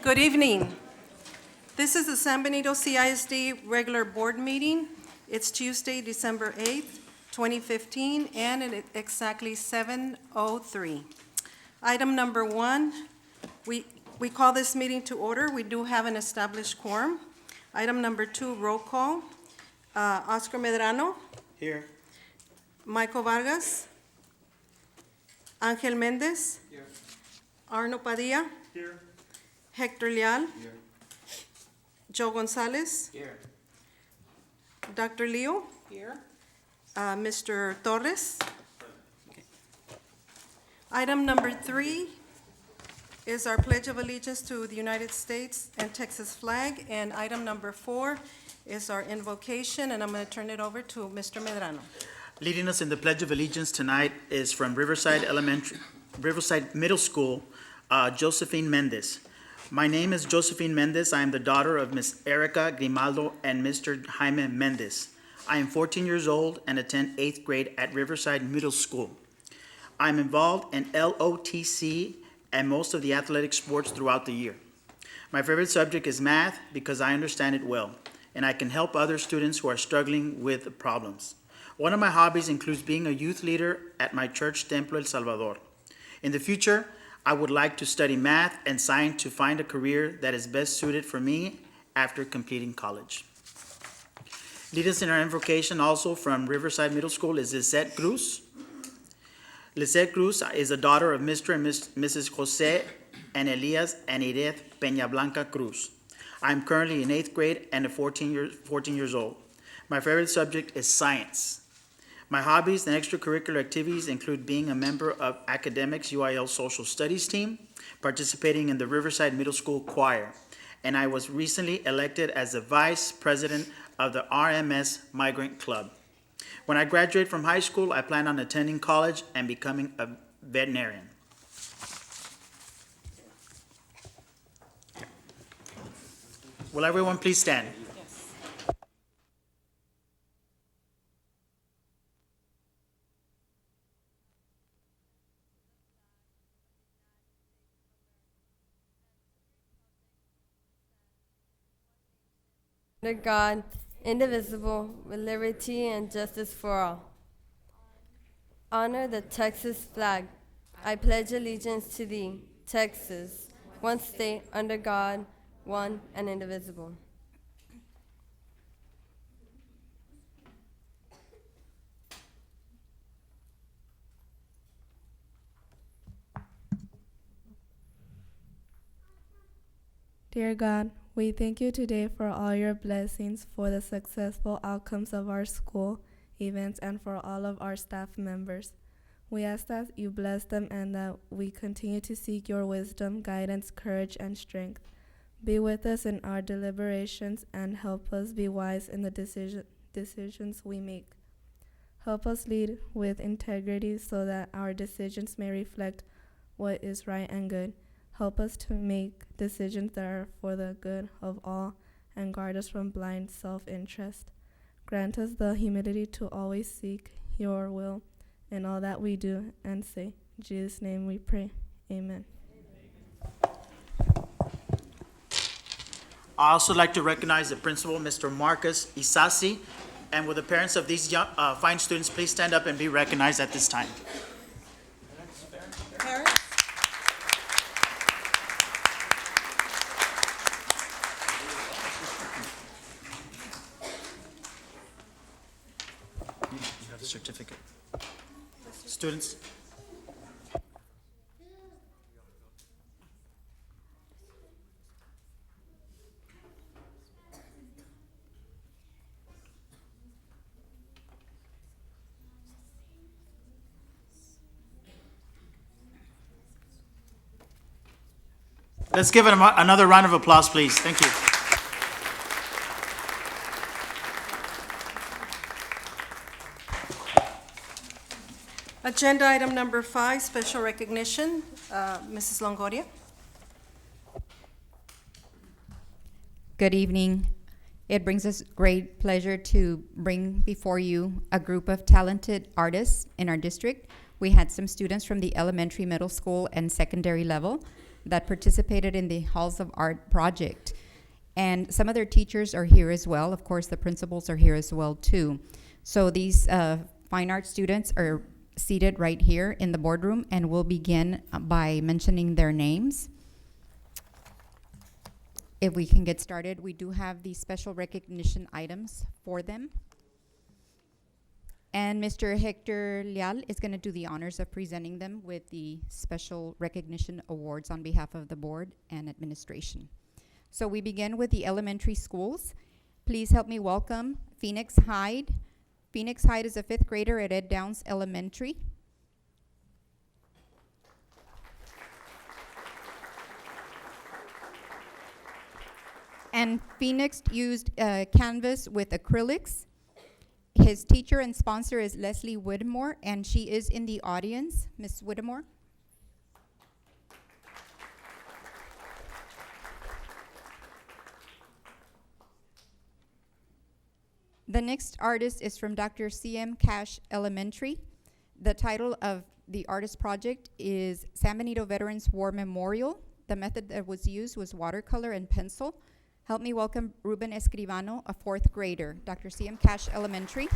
Good evening. This is the San Benito CISD regular board meeting. It's Tuesday, December 8th, 2015, and at exactly 7:03. Item number 1, we call this meeting to order. We do have an established quorum. Item number 2, roll call. Oscar Medrano. Here. Michael Vargas. Angel Mendez. Here. Arno Padilla. Here. Hector Leal. Here. Joe Gonzalez. Here. Dr. Leo. Here. Mr. Torres. Okay. Item number 3 is our Pledge of Allegiance to the United States and Texas flag. And item number 4 is our invocation, and I'm going to turn it over to Mr. Medrano. Leading us in the Pledge of Allegiance tonight is from Riverside Middle School, Josephine Mendez. My name is Josephine Mendez. I am the daughter of Miss Erica Grimaldo and Mr. Jaime Mendez. I am 14 years old and attend 8th grade at Riverside Middle School. I am involved in LOTC and most of the athletic sports throughout the year. My favorite subject is math because I understand it well, and I can help other students who are struggling with problems. One of my hobbies includes being a youth leader at my church, Templo El Salvador. In the future, I would like to study math and science to find a career that is best suited for me after completing college. Lead us in our invocation also from Riverside Middle School is Lisette Cruz. Lisette Cruz is a daughter of Mr. and Mrs. Jose and Elias and Ireth Peña Blanca Cruz. I am currently in 8th grade and 14 years old. My favorite subject is science. My hobbies and extracurricular activities include being a member of Academics UIL Social Studies team, participating in the Riverside Middle School choir, and I was recently elected as the vice president of the RMS Migrant Club. When I graduate from high school, I plan on attending college and becoming a veterinarian. Will everyone please stand? Under God, indivisible, with liberty and justice for all. Honor the Texas flag. I pledge allegiance to thee, Texas, one state, under God, one and indivisible. Dear God, we thank you today for all your blessings, for the successful outcomes of our school events, and for all of our staff members. We ask that you bless them and that we continue to seek your wisdom, guidance, courage, and strength. Be with us in our deliberations and help us be wise in the decisions we make. Help us lead with integrity so that our decisions may reflect what is right and good. Help us to make decisions that are for the good of all and guard us from blind self-interest. Grant us the humility to always seek your will in all that we do and say. In Jesus' name we pray. Amen. I also like to recognize the principal, Mr. Marcus Isasi, and will the parents of these young, fine students please stand up and be recognized at this time. Parents? You have the certificate. Students. Let's give it another round of applause, please. Thank you. Agenda item number 5, special recognition. Mrs. Longoria. Good evening. It brings us great pleasure to bring before you a group of talented artists in our district. We had some students from the elementary, middle school, and secondary level that participated in the Halls of Art project. And some of their teachers are here as well. Of course, the principals are here as well, too. So these fine art students are seated right here in the boardroom, and we'll begin by mentioning their names. If we can get started, we do have these special recognition items for them. And Mr. Hector Leal is going to do the honors of presenting them with the special recognition awards on behalf of the board and administration. So we begin with the elementary schools. Please help me welcome Phoenix Hyde. Phoenix Hyde is a 5th grader at Ed Downs Elementary. And Phoenix used canvas with acrylics. His teacher and sponsor is Leslie Whittemore, and she is in the audience. Ms. Whittemore. The next artist is from Dr. C.M. Cash Elementary. The title of the artist project is San Benito Veterans War Memorial. The method that was used was watercolor and pencil. Help me welcome Ruben Escribano, a 4th grader, Dr. C.M. Cash Elementary.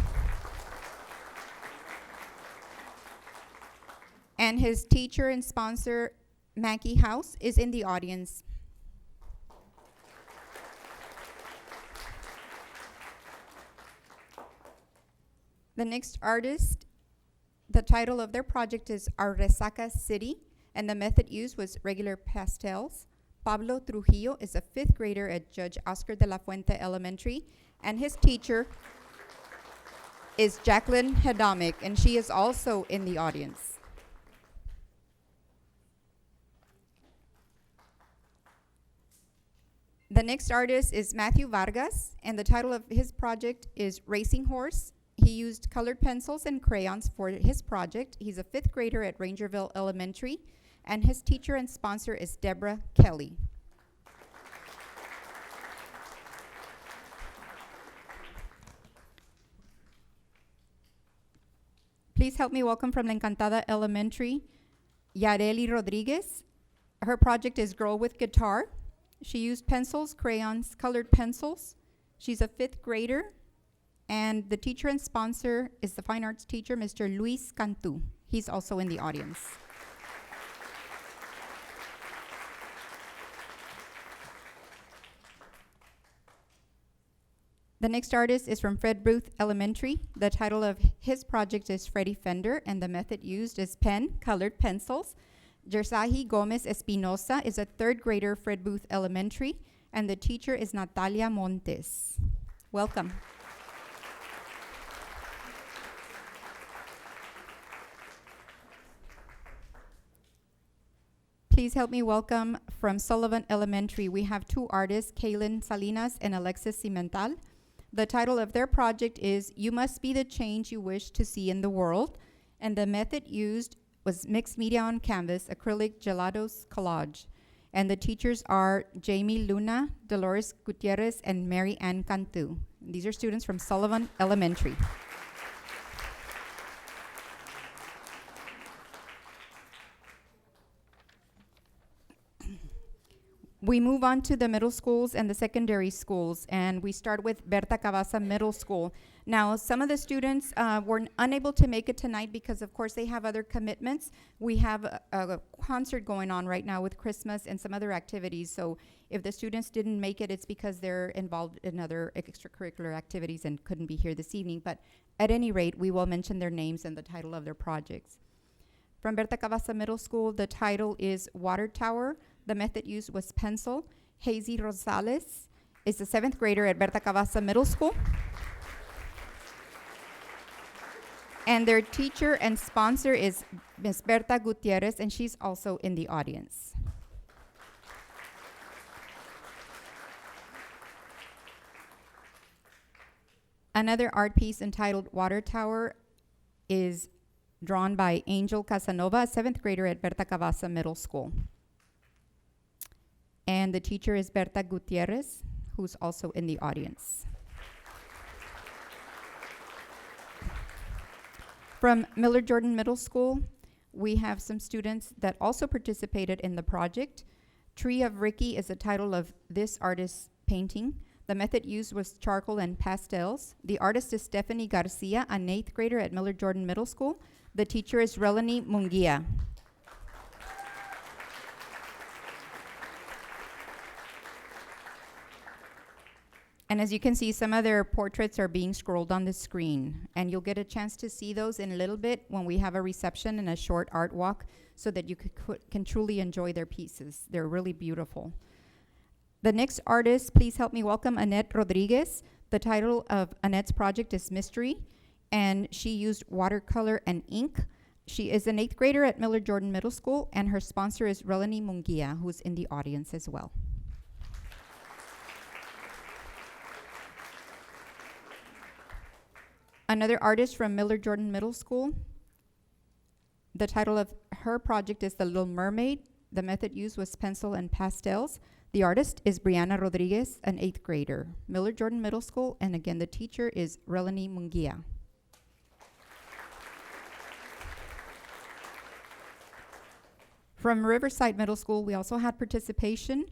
And his teacher and sponsor, Mackey House, is in the audience. The next artist, the title of their project is Our Resaca City, and the method used was regular pastels. Pablo Trujillo is a 5th grader at Judge Oscar de la Fuente Elementary, and his teacher is Jacqueline Hedamic, and she is also in the audience. The next artist is Matthew Vargas, and the title of his project is Racing Horse. He used colored pencils and crayons for his project. He's a 5th grader at Rangerville Elementary, and his teacher and sponsor is Deborah Kelly. Please help me welcome from La Encantada Elementary, Yareli Rodriguez. Her project is Girl with Guitar. She used pencils, crayons, colored pencils. She's a 5th grader, and the teacher and sponsor is the fine arts teacher, Mr. Luis Cantu. He's also in the audience. The next artist is from Fred Booth Elementary. The title of his project is Freddy Fender, and the method used is pen, colored pencils. Jersahi Gomez Espinosa is a 3rd grader, Fred Booth Elementary, and the teacher is Natalia Montes. Welcome. Please help me welcome from Sullivan Elementary. We have 2 artists, Kaylin Salinas and Alexis Cimental. The title of their project is You Must Be the Change You Wish to See in the World, and the method used was mixed media on canvas, acrylic, gelatos, collage. And the teachers are Jamie Luna, Dolores Gutierrez, and Mary Ann Cantu. These are students from Sullivan Elementary. We move on to the middle schools and the secondary schools, and we start with Berta Cavazza Middle School. Now, some of the students were unable to make it tonight because, of course, they have other commitments. We have a concert going on right now with Christmas and some other activities, so if the students didn't make it, it's because they're involved in other extracurricular activities and couldn't be here this evening. But at any rate, we will mention their names and the title of their projects. From Berta Cavazza Middle School, the title is Water Tower. The method used was pencil. Hazy Rosales is a 7th grader at Berta Cavazza Middle School. And their teacher and sponsor is Ms. Berta Gutierrez, and she's also in the audience. Another art piece entitled Water Tower is drawn by Angel Casanova, a 7th grader at Berta Cavazza Middle School. And the teacher is Berta Gutierrez, who's also in the audience. From Miller Jordan Middle School, we have some students that also participated in the project. Tree of Ricky is the title of this artist's painting. The method used was charcoal and pastels. The artist is Stephanie Garcia, an 8th grader at Miller Jordan Middle School. The teacher is Relanie Munguia. And as you can see, some of their portraits are being scrolled on the screen. And you'll get a chance to see those in a little bit when we have a reception and a short art walk so that you can truly enjoy their pieces. They're really beautiful. The next artist, please help me welcome Annette Rodriguez. The title of Annette's project is Mystery, and she used watercolor and ink. She is an 8th grader at Miller Jordan Middle School, and her sponsor is Relanie Munguia, who's in the audience as well. Another artist from Miller Jordan Middle School. The title of her project is The Little Mermaid. The method used was pencil and pastels. The artist is Brianna Rodriguez, an 8th grader, Miller Jordan Middle School, and again, the teacher is Relanie Munguia. From Riverside Middle School, we also had participation.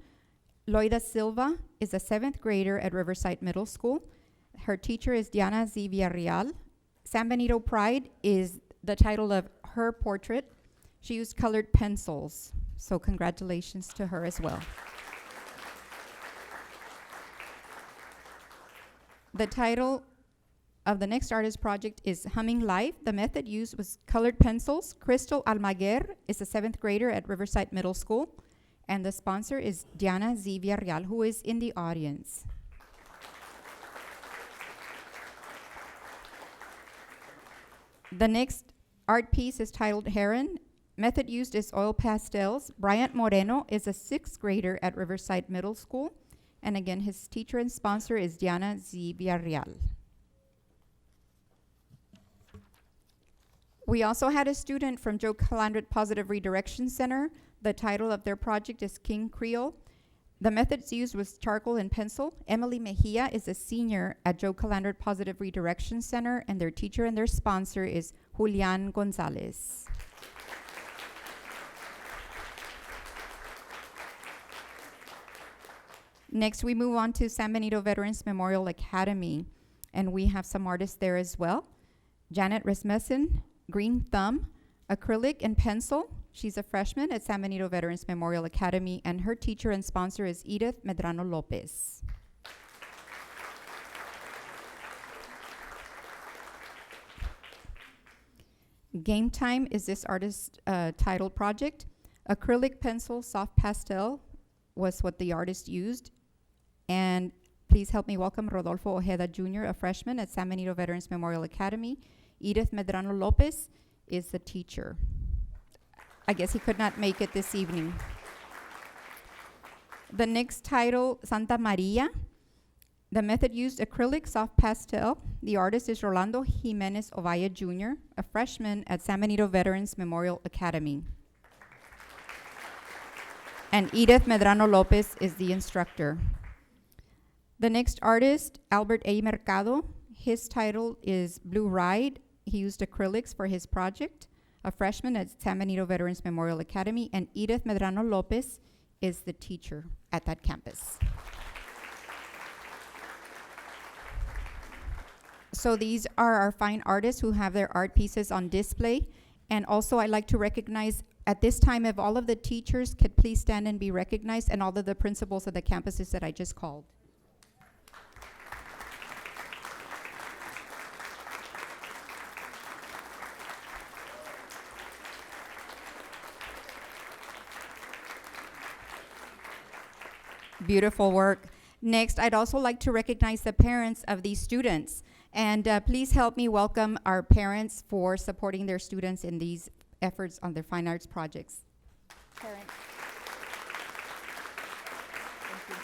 Loida Silva is a 7th grader at Riverside Middle School. Her teacher is Diana Z. Villarreal. San Benito Pride is the title of her portrait. She used colored pencils, so congratulations to her as well. The title of the next artist project is Humming Life. The method used was colored pencils. Crystal Almaguer is a 7th grader at Riverside Middle School, and the sponsor is Diana Z. Villarreal, who is in the audience. The next art piece is titled Heron. Method used is oil pastels. Bryant Moreno is a 6th grader at Riverside Middle School. And again, his teacher and sponsor is Diana Z. Villarreal. We also had a student from Joe Calandret Positive Redirection Center. The title of their project is King Creole. The methods used was charcoal and pencil. Emily Mejia is a senior at Joe Calandret Positive Redirection Center, and their teacher and their sponsor is Julian Gonzalez. Next, we move on to San Benito Veterans Memorial Academy, and we have some artists there as well. Janet Rasmussen, Green Thumb, acrylic and pencil. She's a freshman at San Benito Veterans Memorial Academy, and her teacher and sponsor is Edith Medrano Lopez. Game Time is this artist's title project. Acrylic pencil, soft pastel was what the artist used. And please help me welcome Rodolfo Ojeda Jr., a freshman at San Benito Veterans Memorial Academy. Edith Medrano Lopez is the teacher. I guess he could not make it this evening. The next title, Santa Maria. The method used acrylic, soft pastel. The artist is Rolando Jimenez Ovalla Jr., a freshman at San Benito Veterans Memorial Academy. And Edith Medrano Lopez is the instructor. The next artist, Albert A. Mercado. His title is Blue Ride. He used acrylics for his project. A freshman at San Benito Veterans Memorial Academy, and Edith Medrano Lopez is the teacher at that campus. So these are our fine artists who have their art pieces on display. And also I'd like to recognize at this time, if all of the teachers could please stand and be recognized, and all of the principals of the campuses that I just called. Beautiful work. Next, I'd also like to recognize the parents of these students. And please help me welcome our parents for supporting their students in these efforts on their fine arts projects. Parents. Thank you.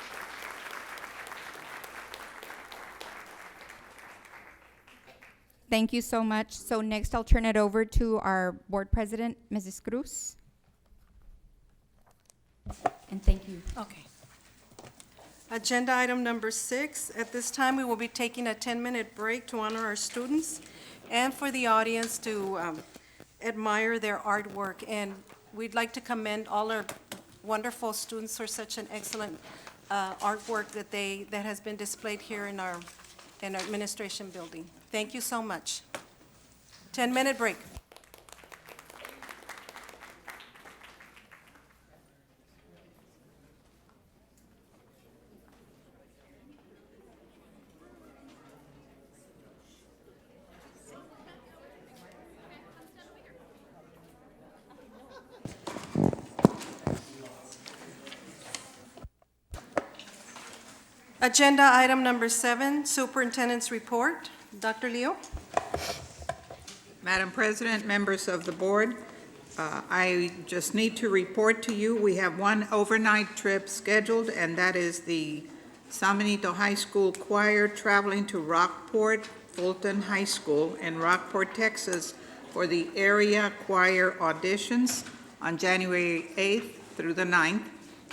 Thank you so much. So next, I'll turn it over to our board president, Mrs. Cruz. And thank you. Okay. Agenda item number 6. At this time, we will be taking a 10-minute break to honor our students. and for the audience to admire their artwork. And we'd like to commend all our wonderful students for such an excellent artwork that has been displayed here in our administration building. Thank you so much. 10-minute break. Agenda item number 7, Superintendent's Report. Dr. Leo? Madam President, members of the board, I just need to report to you, we have one overnight trip scheduled, and that is the San Benito High School Choir traveling to Rockport Fulton High School in Rockport, Texas, for the area choir auditions on January 8th through the 9th.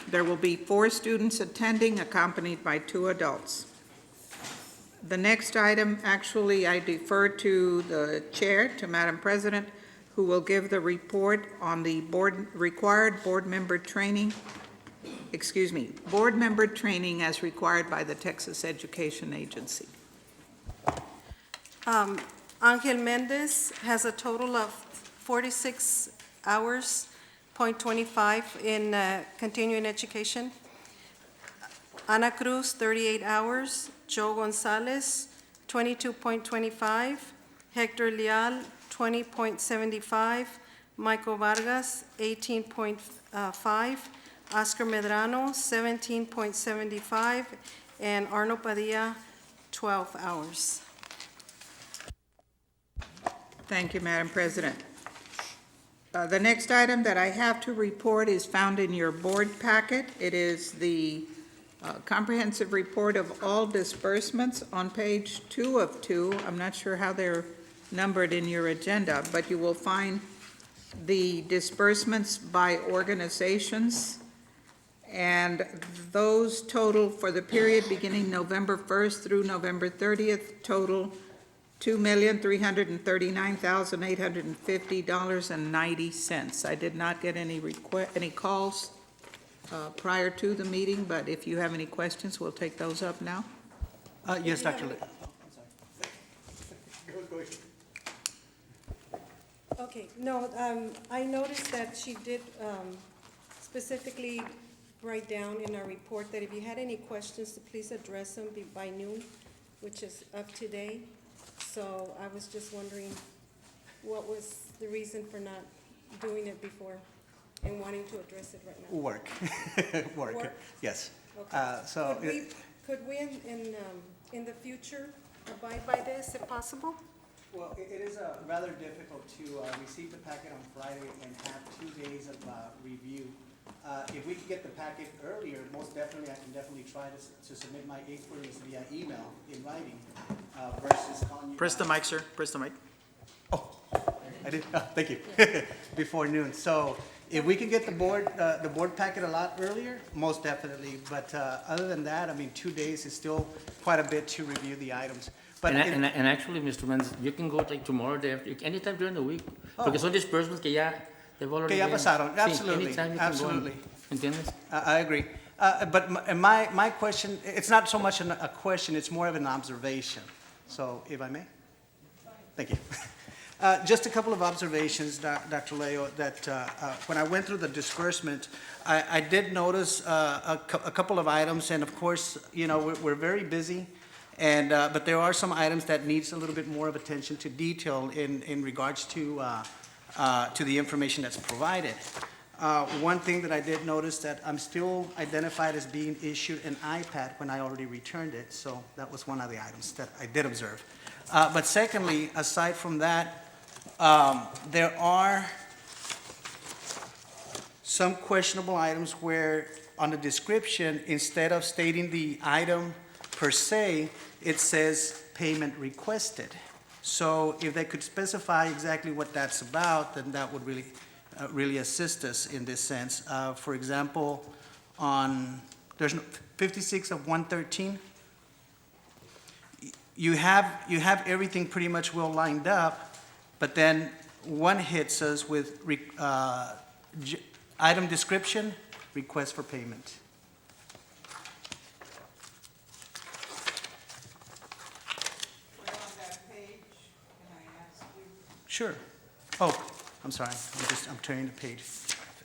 There will be 4 students attending, accompanied by 2 adults. The next item, actually, I defer to the chair, to Madam President, who will give the report on the required board member training as required by the Texas Education Agency. Angel Mendez has a total of 46 hours, .25 in continuing education. Ana Cruz, 38 hours. Joe Gonzalez, 22.25. Hector Leal, 20.75. Michael Vargas, 18.5. Oscar Medrano, 17.75. And Arno Padilla, 12 hours. Thank you, Madam President. The next item that I have to report is found in your board packet. It is the comprehensive report of all disbursements on page 2 of 2. I'm not sure how they're numbered in your agenda, but you will find the disbursements by organizations, and those total for the period beginning November 1st through November 30th total $2,339,850.90. I did not get any calls prior to the meeting, but if you have any questions, we'll take those up now. Yes, Dr. Lee. Okay, no, I noticed that she did specifically write down in our report that if you had any questions, to please address them by noon, which is of today. So I was just wondering what was the reason for not doing it before and wanting to address it right now? Work. Work. Yes. Okay. So, Could we in the future abide by this if possible? well, it is rather difficult to receive the packet on Friday and have 2 days of review. If we could get the packet earlier, most definitely, I can definitely try to submit my inquiries via email in writing versus calling you. Press the mic, sir. Press the mic. Oh, I did. Thank you. Before noon. So if we could get the board packet a lot earlier, most definitely. But other than that, I mean, 2 days is still quite a bit to review the items. But And actually, Mr. Mendes, you can go like tomorrow, day after, anytime during the week. Porque son disbursements que ya they've already Que ya been. pasaron. Sí, Absolutely. anytime you can go Absolutely. and- ¿Entiendes? I agree. But my question, it's not so much a question, it's more of an observation. So if I may? Thank you. Just a couple of observations, Dr. Leo, that when I went through the disbursement, I did notice a couple of items, and of course, you know, we're very busy, and but there are some items that needs a little bit more of attention to detail in regards to the information that's provided. One thing that I did notice that I'm still identified as being issued an iPad when I already returned it, so that was one of the items that I did observe. But secondly, aside from that, there are some questionable items where on the description, instead of stating the item per se, it says payment requested. So if they could specify exactly what that's about, then that would really assist us in this sense. For example, there's 56 of 113. you have everything pretty much well lined up, but then one hits us with item description, request for payment. Where on that page, can I ask you? Sure. Oh, I'm sorry, I'm turning the page.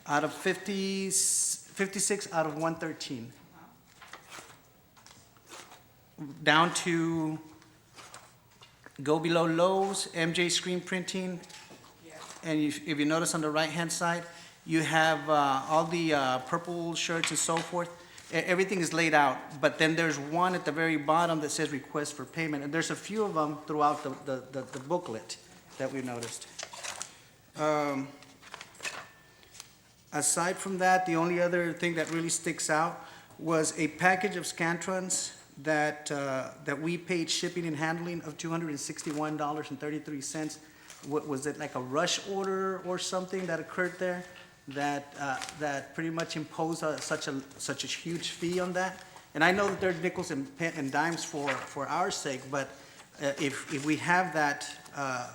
Out of 56 out of 113. Down to, go below Lowe's, MJ Screen Printing, and if you notice on the right-hand side, you have all the purple shirts and so forth. Everything is laid out, but then there's one at the very bottom that says request for payment, and there's a few of them throughout the booklet that we noticed. Aside from that, the only other thing that really sticks out was a package of Scantrons that we paid shipping and handling of $261.33. Was it like a rush order or something that occurred there that pretty much imposed such a huge fee on that? And I know that they're nickels and dimes for our sake, but if we have that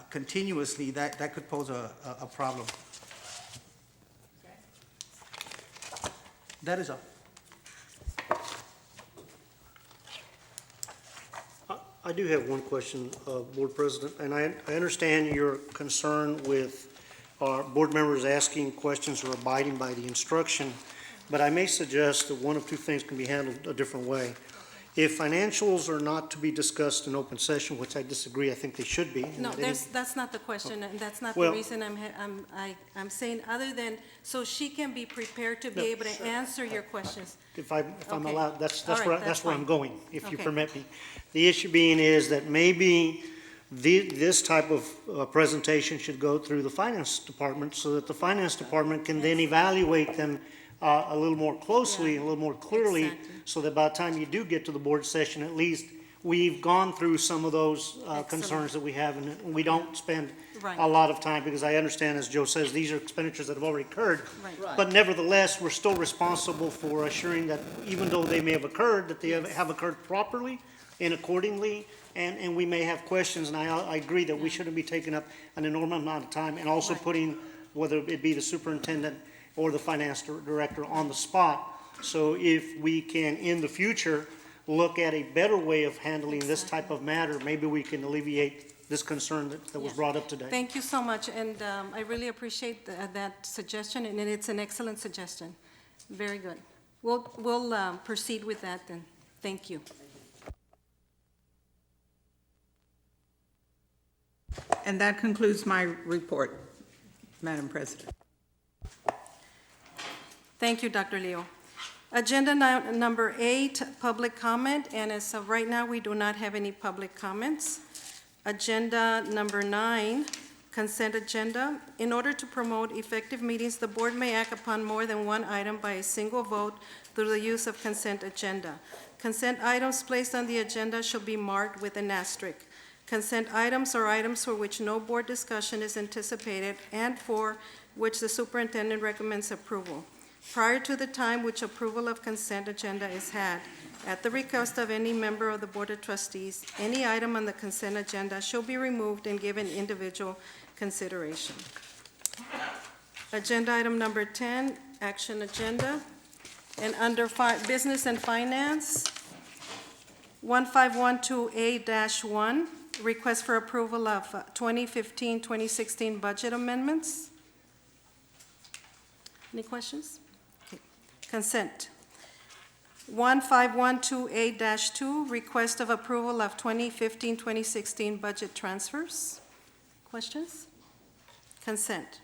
continuously, that could pose a problem. That is all. I do have one question, Board President, and I understand your concern with our board members asking questions or abiding by the instruction, but I may suggest that one of two things can be handled a different way. If financials are not to be discussed in open session, which I disagree, I think they should be. No, that's not the question, and that's not the Well- reason I'm saying, other than, so she can be prepared to be able to answer your questions. If I'm Okay. allowed, that's All right, where that's I'm fine. going, if you Okay. permit me. The issue being is that maybe this type of presentation should go through the finance department so that the finance department can then evaluate them a little more closely, Yeah. a little more clearly, Exactly. so that by the time you do get to the board session, at least we've gone through some of those Excellent. concerns that we have, and we don't spend Right. a lot of time, because I understand, as Joe says, these are expenditures that have already occurred. Right. But nevertheless, we're still responsible for assuring that even though they may have occurred, that they have occurred properly and accordingly, and we may have questions, and I agree that we shouldn't be taking up an enormous amount of time, and also Right. putting, whether it be the superintendent or the finance director on the spot. So if we can, in the future, look at a better way of handling this type of matter, maybe we can alleviate this concern that was Yeah. brought up today. Thank you so much, and I really appreciate that suggestion, and it's an excellent suggestion. Very good. We'll proceed with that then. Thank you. And that concludes my report, Madam President. Thank you, Dr. Leo. Agenda number 8, public comment, and as of right now, we do not have any public comments. Agenda number 9, consent agenda. In order to promote effective meetings, the board may act upon more than one item by a single vote through the use of consent agenda. Consent items placed on the agenda shall be marked with an asterisk. Consent items are items for which no board discussion is anticipated and for which the superintendent recommends approval. Prior to the time which approval of consent agenda is had, at the request of any member of the Board of Trustees, any item on the consent agenda shall be removed and given individual consideration. Agenda item number 10, action agenda. And under business and finance, 1512A-1, request for approval of 2015-2016 budget amendments. Any questions? Okay. Consent. 1512A-2, request of approval of 2015-2016 budget transfers. Questions? Consent.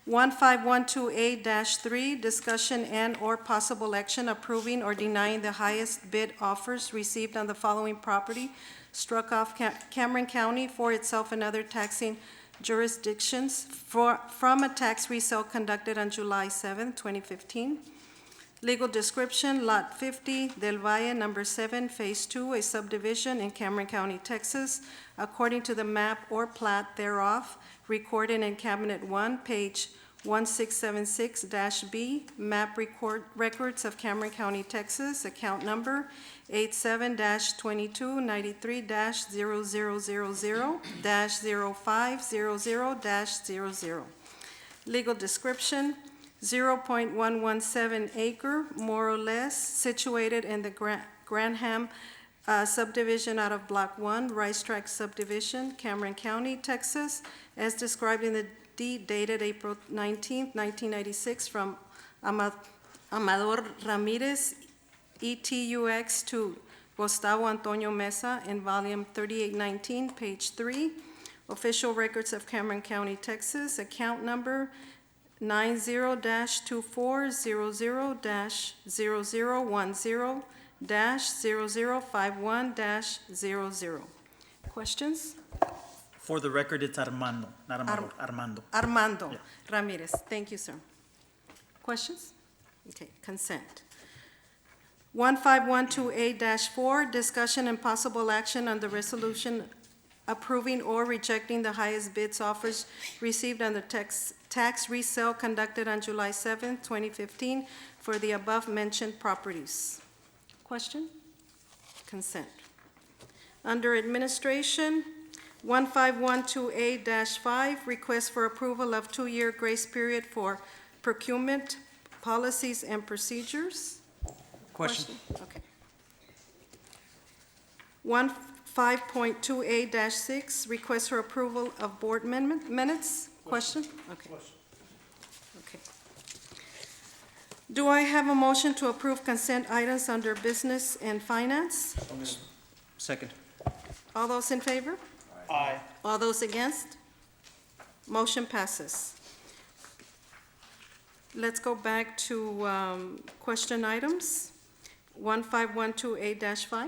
1512A-3, discussion and/or possible action approving or denying the highest bid offers received on the following property struck off Cameron County for itself and other taxing jurisdictions from a tax resale conducted on July 7, 2015. Legal description, Lot 50, Del Valle, Number 7, Phase 2, a subdivision in Cameron County, Texas, according to the map or plat thereof, recorded in Cabinet 1, page 1676-B, map records of Cameron County, Texas, account number 87-2293-0000-0500-00. Legal description, 0.117 acre, more or less, situated in the Granham subdivision out of Block 1, Rice Tract subdivision, Cameron County, Texas, as described in the deed dated April 19, 1996, from Amador Ramirez, ETUX, to Gustavo Antonio Mesa in volume 3819, page 3, official records of Cameron County, Texas, account number 90-24000010-0051-00. Questions? For the record, it's Armando, not Amador, Armando. Armando Yeah. Ramirez. Thank you, sir. Questions? Okay, consent. 1512A-4, discussion and possible action on the resolution approving or rejecting the highest bids offers received on the tax resale conducted on July 7, 2015 for the above-mentioned properties. Question? Consent. Under administration, 1512A-5, request for approval of 2-year grace period for procurement policies and procedures. Question? Okay. 15.2A-6, request for approval of board minutes. Question? Okay. Okay. Do I have a motion to approve consent items under business and finance? Second. All those in favor? Aye. All those against? Motion passes. Let's go back to question items. 1512A-5.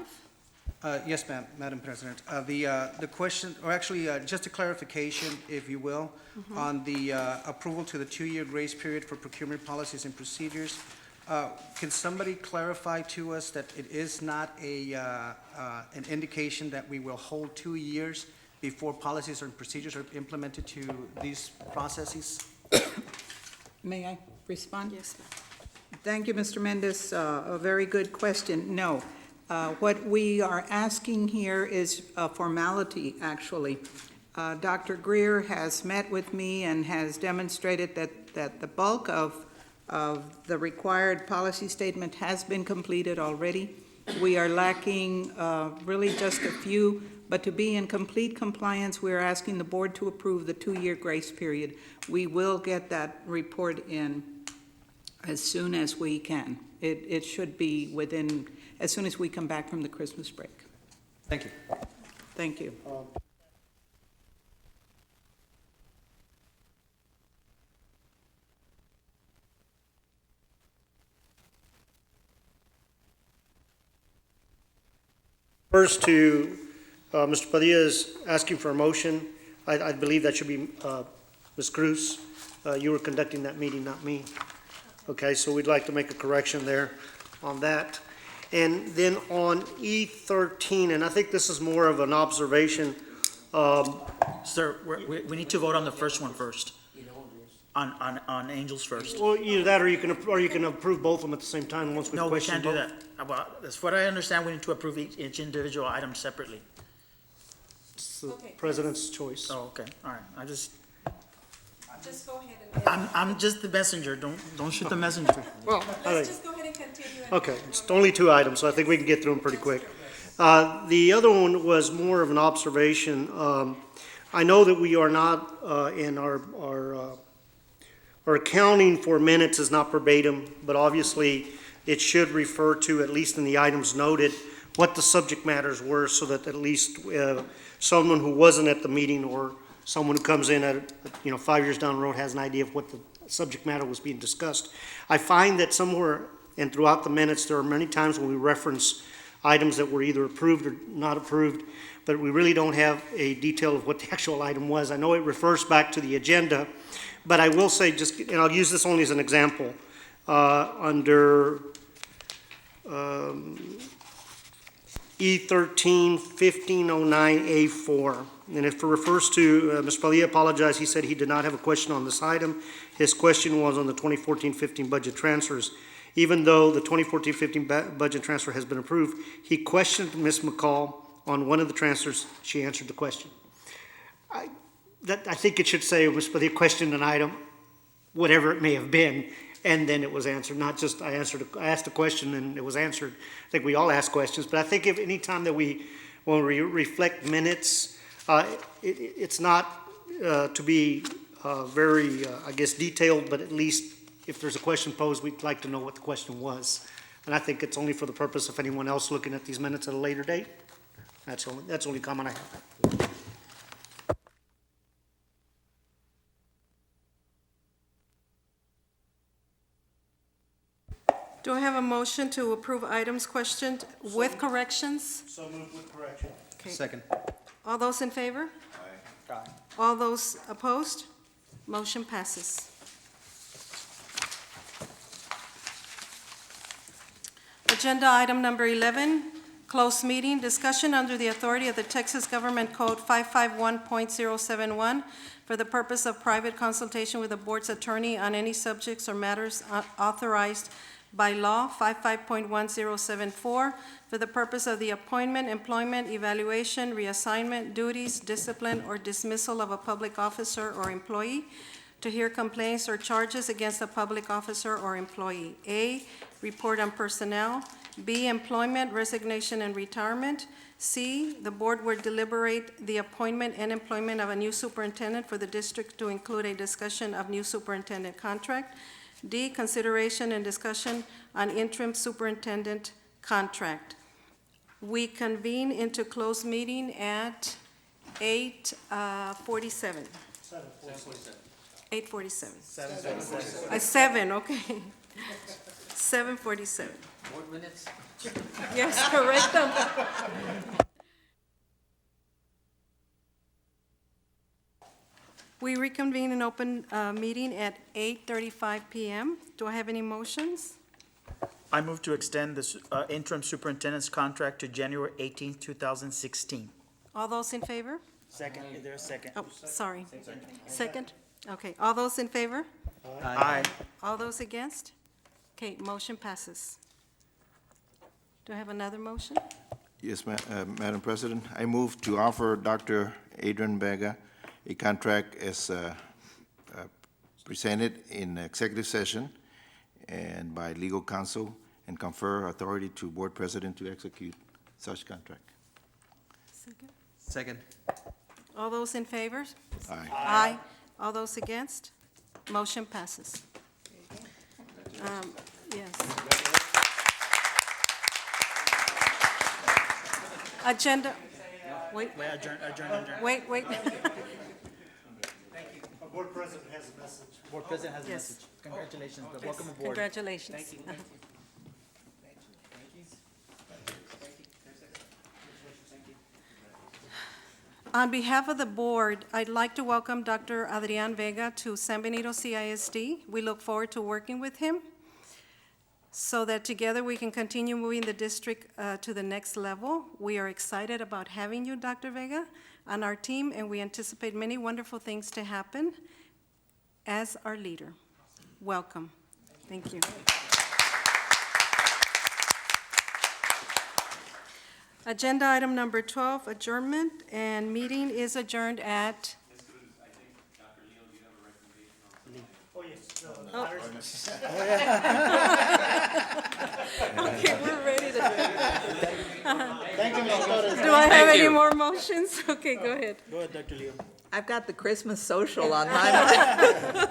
Yes, ma'am, Madam President. The question, or actually, just a clarification, if you will, on the approval to the 2-year grace period for procurement policies and procedures. Can somebody clarify to us that it is not an indication that we will hold 2 years before policies and procedures are implemented to these processes? May I respond? Yes, ma'am. Thank you, Mr. Mendez. A very good question. No. What we are asking here is a formality, actually. Dr. Greer has met with me and has demonstrated that the bulk of the required policy statement has been completed already. We are lacking really just a few, but to be in complete compliance, we are asking the board to approve the 2-year grace period. We will get that report in as soon as we can. It should be within, as soon as we come back from the Christmas break. Thank you. Thank you. First to Mr. Padilla is asking for a motion. I believe that should be Ms. Cruz. You were conducting that meeting, not me. Okay, so we'd like to make a correction there on that. And then on E13, and I think this is more of an observation. Sir, we need to vote on the first one first. On Angels first. Well, either that or you can approve both of them at the same time once we No, we question can't do both. that. Well, that's what I understand, we need to approve each individual item separately. It's the president's choice. Oh, okay, all right. Just go ahead I'm just the messenger, don't shoot the messenger. Well, Let's just go ahead and continue. okay, it's only 2 items, so I think we can get through them pretty quick. The other one was more of an observation. I know that we are not in our accounting for minutes is not verbatim, but obviously it should refer to, at least in the items noted, what the subject matters were, so that at least someone who wasn't at the meeting or someone who comes in at 5 years down the road has an idea of what the subject matter was being discussed. I find that somewhere and throughout the minutes, there are many times when we reference items that were either approved or not approved, but we really don't have a detail of what the actual item was. I know it refers back to the agenda, but I will say, and I'll use this only as an example, under E13 1509A4, And if it refers to, Mr. Padilla apologized, he said he did not have a question on this item. His question was on the 2014-15 budget transfers. Even though the 2014-15 budget transfer has been approved, he questioned Ms. McCall on one of the transfers. She answered the question. I think it should say, Ms. Padilla questioned an item, whatever it may have been, and then it was answered, not just I asked a question and it was answered. I think we all ask questions, but I think if any time that when we reflect minutes, it's not to be very, I guess, detailed, but at least if there's a question posed, we'd like to know what the question was. And I think it's only for the purpose of anyone else looking at these minutes at a later date. That's the only comment I have. Do I have a motion to approve items questioned with corrections? So moved with correction. Okay. Second. All those in favor? Aye. All those opposed? Motion passes. Agenda item number 11, closed meeting, discussion under the authority of the Texas Government Code 551.071 for the purpose of private consultation with the board's attorney on any subjects or matters authorized by law, 55.1074, for the purpose of the appointment, employment, evaluation, reassignment, duties, discipline, or dismissal of a public officer or employee, to hear complaints or charges against a public officer or employee. A, report on personnel. B, employment, resignation, and retirement. C, the board will deliberate the appointment and employment of a new superintendent for the district to include a discussion of new superintendent contract. D, consideration and discussion on interim superintendent contract. We convene into closed meeting at 8:47. 8:47. 7, okay. 7:47. Board minutes? Yes, correct them. We reconvene an open meeting at 8:35 PM. Do I have any motions? I move to extend the interim superintendent's contract to January 18th, 2016. All those in favor? Second, is there a second? Oh, sorry. Second? Okay, all those in favor? Aye. All those against? Okay, motion passes. Do I have another motion? Yes, Madam President. I move to offer Dr. Adrian Vega a contract as presented in executive session and by legal counsel, and confer authority to board president to execute such contract. Second. Second. All those in favor? Aye. Aye. All those against? Motion passes. Yes. Agenda, wait, Adjourn. wait. Our board president has a message. Board president has a Yes. message. Congratulations, but welcome aboard. Congratulations. On behalf of the board, I'd like to welcome Dr. Adrian Vega to San Benito CISD. We look forward to working with him so that together we can continue moving the district to the next level. We are excited about having you, Dr. Vega, on our team, and we anticipate many wonderful things to happen as our leader. Welcome. Thank you. Agenda item number 12, adjournment, and meeting is adjourned at... Okay, we're ready to... Do I have any more motions? Okay, go ahead. Go ahead, Dr. Leo. I've got the Christmas social on my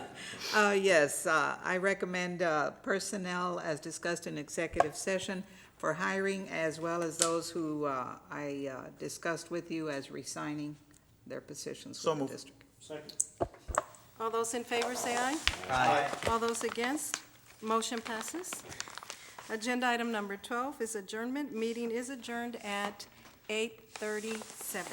mind. Yes, I recommend personnel as discussed in executive session for hiring, as well as those who I discussed with you as resigning their positions So with the moved. district. Second. All those in favor say aye. Aye. All those against? Motion passes. Agenda item number 12 is adjournment. Meeting is adjourned at 8:37.